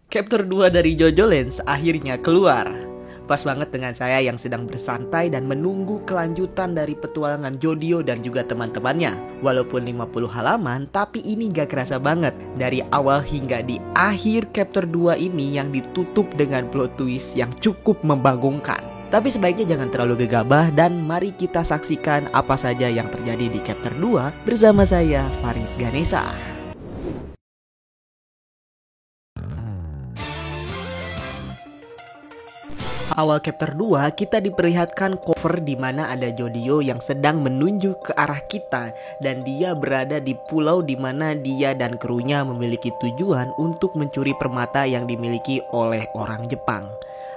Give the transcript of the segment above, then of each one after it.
Chapter 2 dari Jojo Lens akhirnya keluar. Pas banget dengan saya yang sedang bersantai dan menunggu kelanjutan dari petualangan Jodio dan juga teman-temannya. Walaupun 50 halaman, tapi ini gak kerasa banget. Dari awal hingga di akhir chapter 2 ini yang ditutup dengan plot twist yang cukup membagongkan. Tapi sebaiknya jangan terlalu gegabah dan mari kita saksikan apa saja yang terjadi di chapter 2 bersama saya, Faris Ganesha. Awal chapter 2 kita diperlihatkan cover di mana ada Jodio yang sedang menunjuk ke arah kita dan dia berada di pulau di mana dia dan krunya memiliki tujuan untuk mencuri permata yang dimiliki oleh orang Jepang.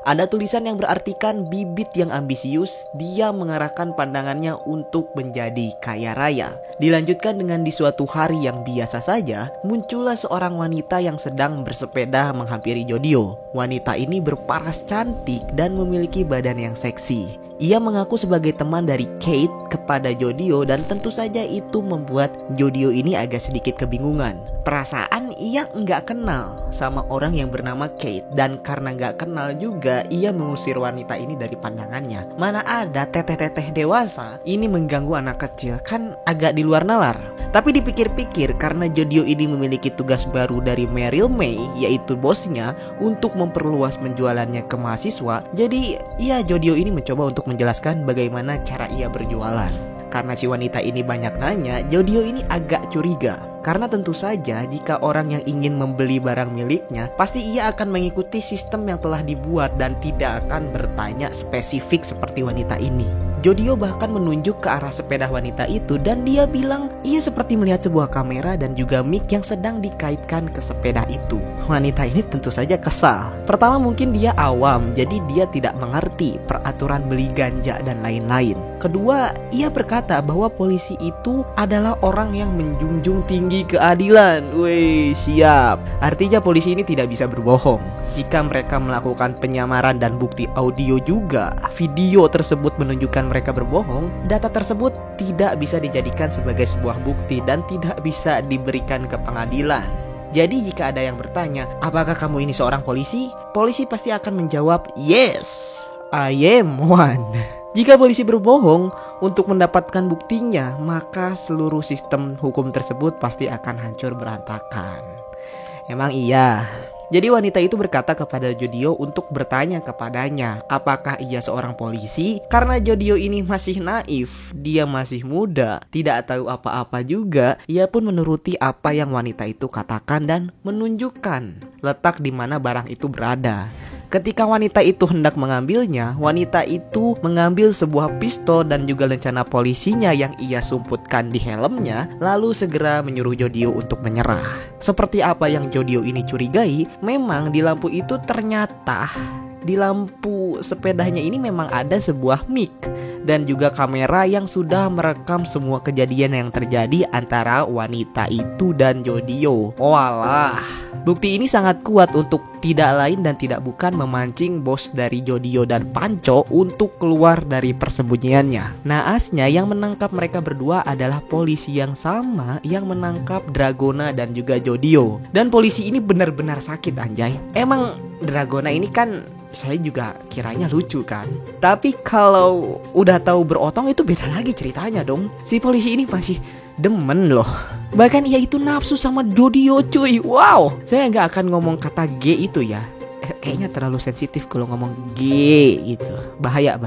Ada tulisan yang berartikan bibit yang ambisius, dia mengarahkan pandangannya untuk menjadi kaya raya. Dilanjutkan dengan di suatu hari yang biasa saja, muncullah seorang wanita yang sedang bersepeda menghampiri Jodio. Wanita ini berparas cantik dan memiliki badan yang seksi. Ia mengaku sebagai teman dari Kate kepada Jodio dan tentu saja itu membuat Jodio ini agak sedikit kebingungan. Perasaan ia nggak kenal sama orang yang bernama Kate dan karena nggak kenal juga ia mengusir wanita ini dari pandangannya. Mana ada teteh-teteh dewasa ini mengganggu anak kecil, kan agak di luar nalar. Tapi dipikir-pikir karena Jodio ini memiliki tugas baru dari Meryl May yaitu bosnya untuk memperluas penjualannya ke mahasiswa. Jadi ya Jodio ini mencoba untuk menjelaskan bagaimana cara ia berjualan. Karena si wanita ini banyak nanya, Jodio ini agak curiga. Karena tentu saja jika orang yang ingin membeli barang miliknya, pasti ia akan mengikuti sistem yang telah dibuat dan tidak akan bertanya spesifik seperti wanita ini. Jodio bahkan menunjuk ke arah sepeda wanita itu dan dia bilang ia seperti melihat sebuah kamera dan juga mic yang sedang dikaitkan ke sepeda itu. Wanita ini tentu saja kesal. Pertama mungkin dia awam, jadi dia tidak mengerti peraturan beli ganja dan lain-lain. Kedua, ia berkata bahwa polisi itu adalah orang yang menjunjung tinggi keadilan. Wih, siap. Artinya polisi ini tidak bisa berbohong. Jika mereka melakukan penyamaran dan bukti audio juga, video tersebut menunjukkan mereka berbohong, data tersebut tidak bisa dijadikan sebagai sebuah bukti dan tidak bisa diberikan ke pengadilan. Jadi jika ada yang bertanya, apakah kamu ini seorang polisi? Polisi pasti akan menjawab, yes, I am one. Jika polisi berbohong untuk mendapatkan buktinya, maka seluruh sistem hukum tersebut pasti akan hancur berantakan. Emang iya. Jadi wanita itu berkata kepada Jodio untuk bertanya kepadanya apakah ia seorang polisi. Karena Jodio ini masih naif, dia masih muda, tidak tahu apa-apa juga. Ia pun menuruti apa yang wanita itu katakan dan menunjukkan letak di mana barang itu berada. Ketika wanita itu hendak mengambilnya, wanita itu mengambil sebuah pistol dan juga lencana polisinya yang ia sumputkan di helmnya, lalu segera menyuruh Jodio untuk menyerah. Seperti apa yang Jodio ini curigai, memang di lampu itu ternyata di lampu sepedanya ini memang ada sebuah mic dan juga kamera yang sudah merekam semua kejadian yang terjadi antara wanita itu dan Jodio. Walah, bukti ini sangat kuat untuk tidak lain dan tidak bukan memancing bos dari Jodio dan Panco untuk keluar dari persembunyiannya. Naasnya yang menangkap mereka berdua adalah polisi yang sama yang menangkap Dragona dan juga Jodio. Dan polisi ini benar-benar sakit anjay. Emang Dragona ini kan saya juga kiranya lucu kan. Tapi kalau udah tahu berotong itu beda lagi ceritanya dong. Si polisi ini masih demen loh. Bahkan ia itu nafsu sama Jodio cuy. Wow. Saya gak akan ngomong kata G itu ya. Kayaknya terlalu sensitif kalau ngomong G gitu. Bahaya.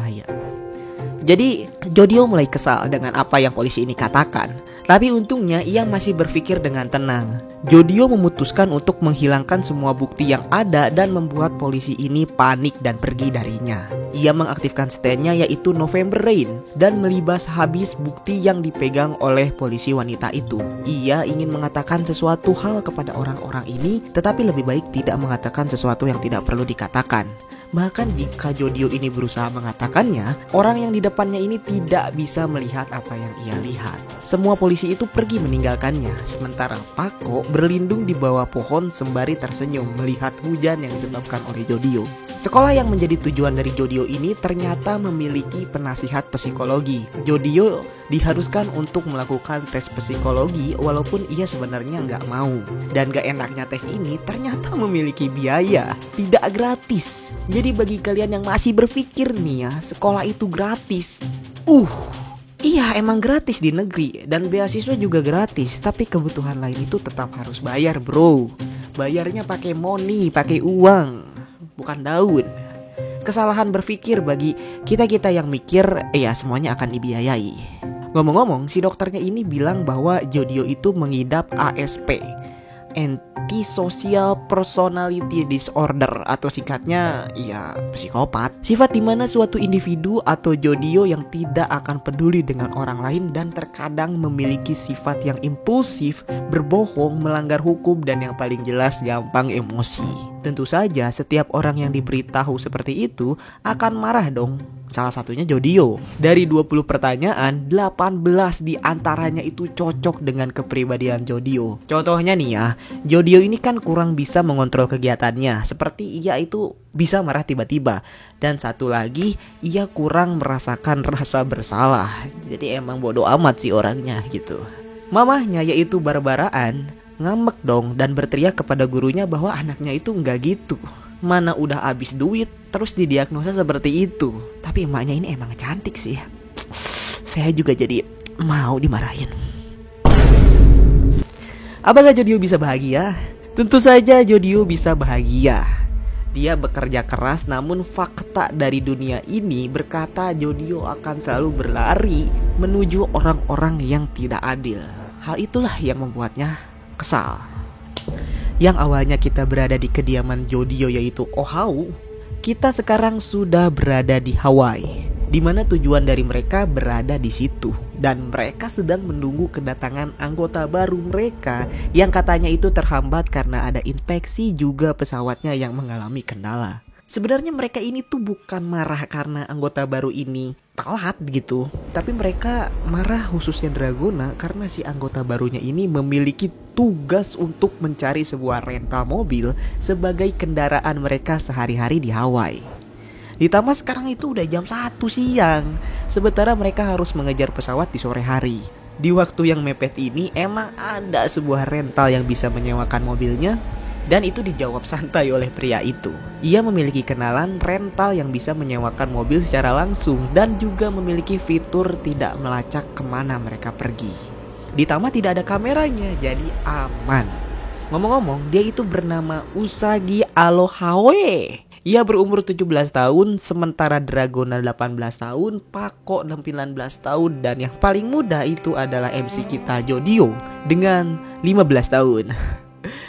Jadi Jodio mulai kesal dengan apa yang polisi ini katakan. Tapi untungnya ia masih berpikir dengan tenang. Jodio memutuskan untuk menghilangkan semua bukti yang ada dan membuat polisi ini panik dan pergi darinya. Ia mengaktifkan stand-nya yaitu November Rain dan melibas habis bukti yang dipegang oleh polisi wanita itu. Ia ingin mengatakan sesuatu hal kepada orang-orang ini, tetapi lebih baik tidak mengatakan sesuatu yang tidak perlu dikatakan. Bahkan jika Jodio ini berusaha mengatakannya, orang yang di depannya ini tidak bisa melihat apa yang ia lihat. Semua polisi itu pergi meninggalkannya, sementara Pako berlindung di bawah pohon sembari tersenyum melihat hujan yang disebabkan oleh Jodio. Sekolah yang menjadi tujuan dari Jodio ini ternyata memiliki penasihat psikologi. Jodio diharuskan untuk melakukan tes psikologi walaupun ia sebenarnya nggak mau. Dan gak enaknya tes ini ternyata memiliki biaya, tidak gratis. Jadi bagi kalian yang masih berpikir nih ya, sekolah itu gratis, iya emang gratis di negeri dan beasiswa juga gratis, tapi kebutuhan lain itu tetap harus bayar bro. Bayarnya pakai money, pakai uang, bukan daun. Kesalahan berpikir bagi kita-kita yang mikir ya semuanya akan dibiayai. Ngomong-ngomong, si dokternya ini bilang bahwa Jodio itu mengidap ASP, Antisocial Personality Disorder, atau singkatnya ya psikopat. Sifat dimana suatu individu atau Jodio yang tidak akan peduli dengan orang lain dan terkadang memiliki sifat yang impulsif, berbohong, melanggar hukum, dan yang paling jelas gampang emosi. Tentu saja setiap orang yang diberitahu seperti itu akan marah dong. Salah satunya Jodio. Dari 20 pertanyaan, 18 diantaranya itu cocok dengan kepribadian Jodio. Contohnya nih ya, Jodio ini kan kurang bisa mengontrol kegiatannya, seperti ia itu bisa marah tiba-tiba. Dan satu lagi, ia kurang merasakan rasa bersalah. Jadi emang bodoh amat sih orangnya gitu. Mamahnya yaitu Barbaraan ngambek dong dan berteriak kepada gurunya bahwa anaknya itu nggak gitu. Mana udah habis duit terus didiagnosa seperti itu. Tapi emaknya ini emang cantik sih. Saya juga jadi mau dimarahin. Apakah Jodio bisa bahagia? Tentu saja Jodio bisa bahagia. Dia bekerja keras, namun fakta dari dunia ini berkata Jodio akan selalu berlari menuju orang-orang yang tidak adil. Hal itulah yang membuatnya kesal. Yang awalnya kita berada di kediaman Jodio yaitu Oahu, kita sekarang sudah berada di Hawaii, di mana tujuan dari mereka berada di situ. Dan mereka sedang menunggu kedatangan anggota baru mereka yang katanya itu terhambat karena ada infeksi, juga pesawatnya yang mengalami kendala. Sebenarnya mereka ini tuh bukan marah karena anggota baru ini telat gitu, tapi mereka marah khususnya Dragona karena si anggota barunya ini memiliki tugas untuk mencari sebuah rental mobil sebagai kendaraan mereka sehari-hari di Hawaii. Ditambah sekarang itu udah jam 1 siang, sementara mereka harus mengejar pesawat di sore hari. Di waktu yang mepet ini emang ada sebuah rental yang bisa menyewakan mobilnya. Dan itu dijawab santai oleh pria itu. Ia memiliki kenalan rental yang bisa menyewakan mobil secara langsung dan juga memiliki fitur tidak melacak kemana mereka pergi. Ditambah tidak ada kameranya, jadi aman. Ngomong-ngomong, dia itu bernama Usagi Alohawe. Ia berumur 17 tahun, sementara Dragona 18 tahun, Pako 19 tahun, dan yang paling muda itu adalah MC kita Jodio dengan 15 tahun.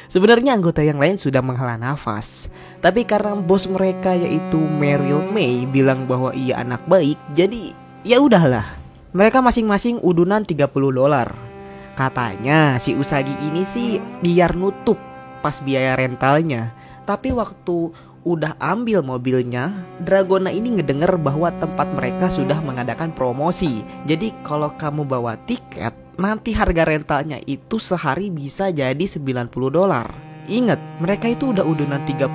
Sebenarnya anggota yang lain sudah menghela nafas, tapi karena bos mereka yaitu Meryl May bilang bahwa ia anak baik, jadi ya udahlah. Mereka masing-masing udunan $30. Katanya si Usagi ini sih biar nutup pas biaya rentalnya. Tapi waktu udah ambil mobilnya, Dragona ini ngedenger bahwa tempat mereka sudah mengadakan promosi. Jadi kalau kamu bawa tiket, nanti harga rentalnya itu sehari bisa jadi $90. Ingat, mereka itu udah udunan $30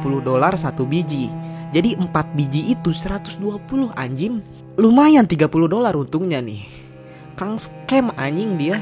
satu biji. Jadi 4 biji itu 120 anjing. Lumayan $30 untungnya nih. Kang scam anjing dia.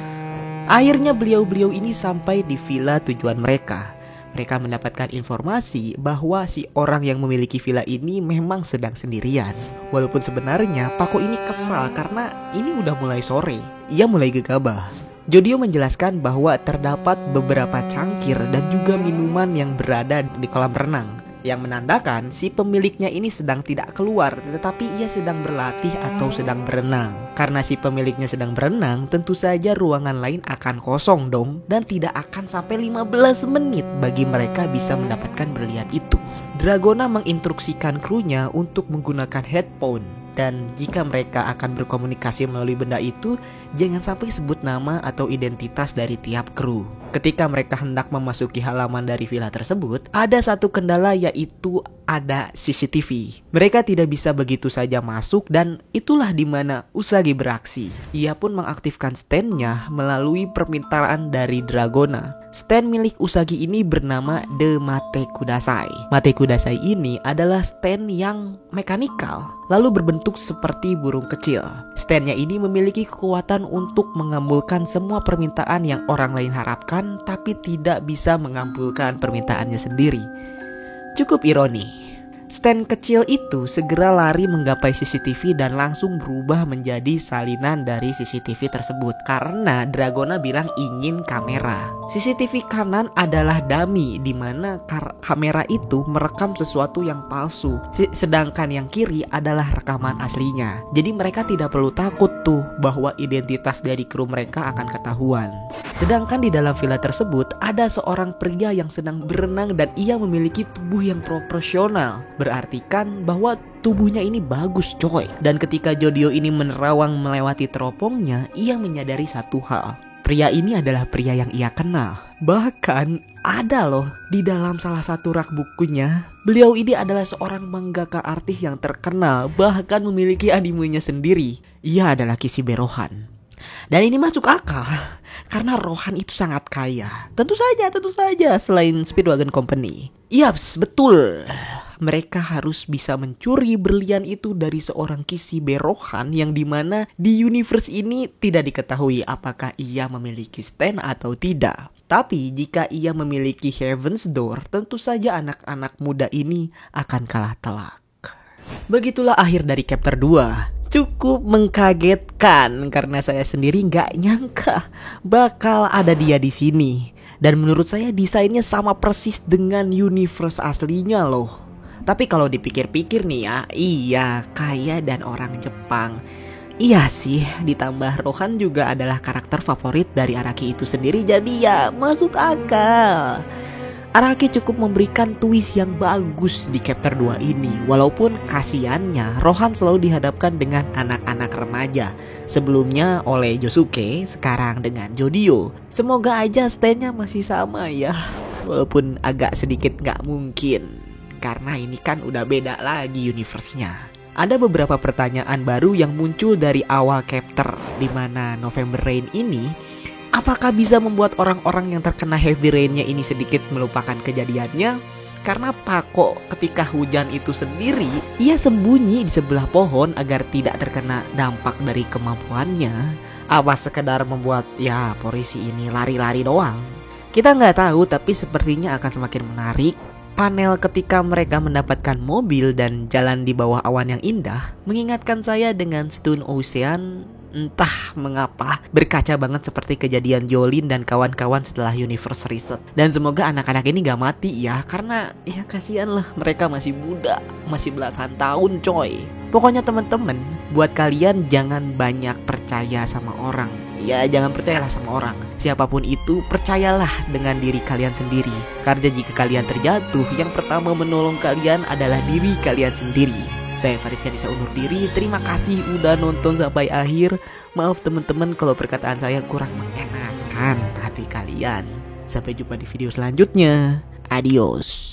Akhirnya beliau-beliau ini sampai di villa tujuan mereka. Mereka mendapatkan informasi bahwa si orang yang memiliki villa ini memang sedang sendirian. Walaupun sebenarnya Pako ini kesal karena ini udah mulai sore. Ia mulai gegabah. Jodio menjelaskan bahwa terdapat beberapa cangkir dan juga minuman yang berada di kolam renang, yang menandakan si pemiliknya ini sedang tidak keluar, tetapi ia sedang berlatih atau sedang berenang. Karena si pemiliknya sedang berenang, tentu saja ruangan lain akan kosong dong, dan tidak akan sampai 15 menit bagi mereka bisa mendapatkan berlian itu. Dragona menginstruksikan krunya untuk menggunakan headphone, dan jika mereka akan berkomunikasi melalui benda itu, jangan sampai sebut nama atau identitas dari tiap kru. Ketika mereka hendak memasuki halaman dari villa tersebut, ada satu kendala, yaitu ada CCTV. Mereka tidak bisa begitu saja masuk, dan itulah dimana Usagi beraksi. Ia pun mengaktifkan stand-nya melalui permintaan dari Dragona. Stand milik Usagi ini bernama The Mate Kudasai. Mate Kudasai ini adalah stand yang mekanikal, lalu berbentuk seperti burung kecil. Stand-nya ini memiliki kekuatan diciptakan untuk mengabulkan semua permintaan yang orang lain harapkan, tapi tidak bisa mengabulkan permintaannya sendiri. Cukup ironi. Stan kecil itu segera lari menggapai CCTV dan langsung berubah menjadi salinan dari CCTV tersebut karena Dragona bilang ingin kamera. CCTV kanan adalah dummy, di mana kamera itu merekam sesuatu yang palsu, sedangkan yang kiri adalah rekaman aslinya. Jadi mereka tidak perlu takut tuh bahwa identitas dari kru mereka akan ketahuan. Sedangkan di dalam villa tersebut ada seorang pria yang sedang berenang dan ia memiliki tubuh yang proporsional. Berarti kan bahwa tubuhnya ini bagus coy. Dan ketika Jodio ini menerawang melewati teropongnya, ia menyadari satu hal. Pria ini adalah pria yang ia kenal. Bahkan ada loh di dalam salah satu rak bukunya, beliau ini adalah seorang mangaka artis yang terkenal, bahkan memiliki animenya sendiri. Ia adalah Kishibe Rohan. Dan ini masuk akal karena Rohan itu sangat kaya. Tentu saja selain Speedwagon Company. Yaps, betul. Mereka harus bisa mencuri berlian itu dari seorang Kishibe Rohan yang dimana di universe ini tidak diketahui apakah ia memiliki stand atau tidak. Tapi jika ia memiliki Heaven's Door, tentu saja anak-anak muda ini akan kalah telak. Begitulah akhir dari chapter 2. Cukup mengkagetkan karena saya sendiri nggak nyangka bakal ada dia di sini. Dan menurut saya desainnya sama persis dengan universe aslinya loh. Tapi kalau dipikir-pikir nih ya, iya kaya dan orang Jepang. Iya sih, ditambah Rohan juga adalah karakter favorit dari Araki itu sendiri, jadi ya masuk akal. Araki cukup memberikan twist yang bagus di chapter 2 ini. Walaupun kasiannya Rohan selalu dihadapkan dengan anak-anak remaja. Sebelumnya oleh Josuke, sekarang dengan Jodio. Semoga aja stand-nya masih sama ya. Walaupun agak sedikit gak mungkin, karena ini kan udah beda lagi universe-nya. Ada beberapa pertanyaan baru yang muncul dari awal chapter, di mana November Rain ini apakah bisa membuat orang-orang yang terkena heavy rainnya ini sedikit melupakan kejadiannya? Karena Pako ketika hujan itu sendiri, ia sembunyi di sebelah pohon agar tidak terkena dampak dari kemampuannya. Apa sekedar membuat ya polisi ini lari-lari doang? Kita nggak tahu, tapi sepertinya akan semakin menarik. Panel ketika mereka mendapatkan mobil dan jalan di bawah awan yang indah mengingatkan saya dengan Stone Ocean. Entah mengapa berkaca banget seperti kejadian Jolin dan kawan-kawan setelah Universe Reset. Dan semoga anak-anak ini gak mati ya, karena ya kasihan lah, mereka masih muda, masih belasan tahun coy. Pokoknya teman-teman, buat kalian jangan banyak percaya sama orang. Ya jangan percayalah sama orang. Siapapun itu, percayalah dengan diri kalian sendiri. Karena jika kalian terjatuh, yang pertama menolong kalian adalah diri kalian sendiri. Saya Faris Kanisa undur diri. Terima kasih udah nonton sampai akhir. Maaf teman-teman kalau perkataan saya kurang mengenakan hati kalian. Sampai jumpa di video selanjutnya. Adios.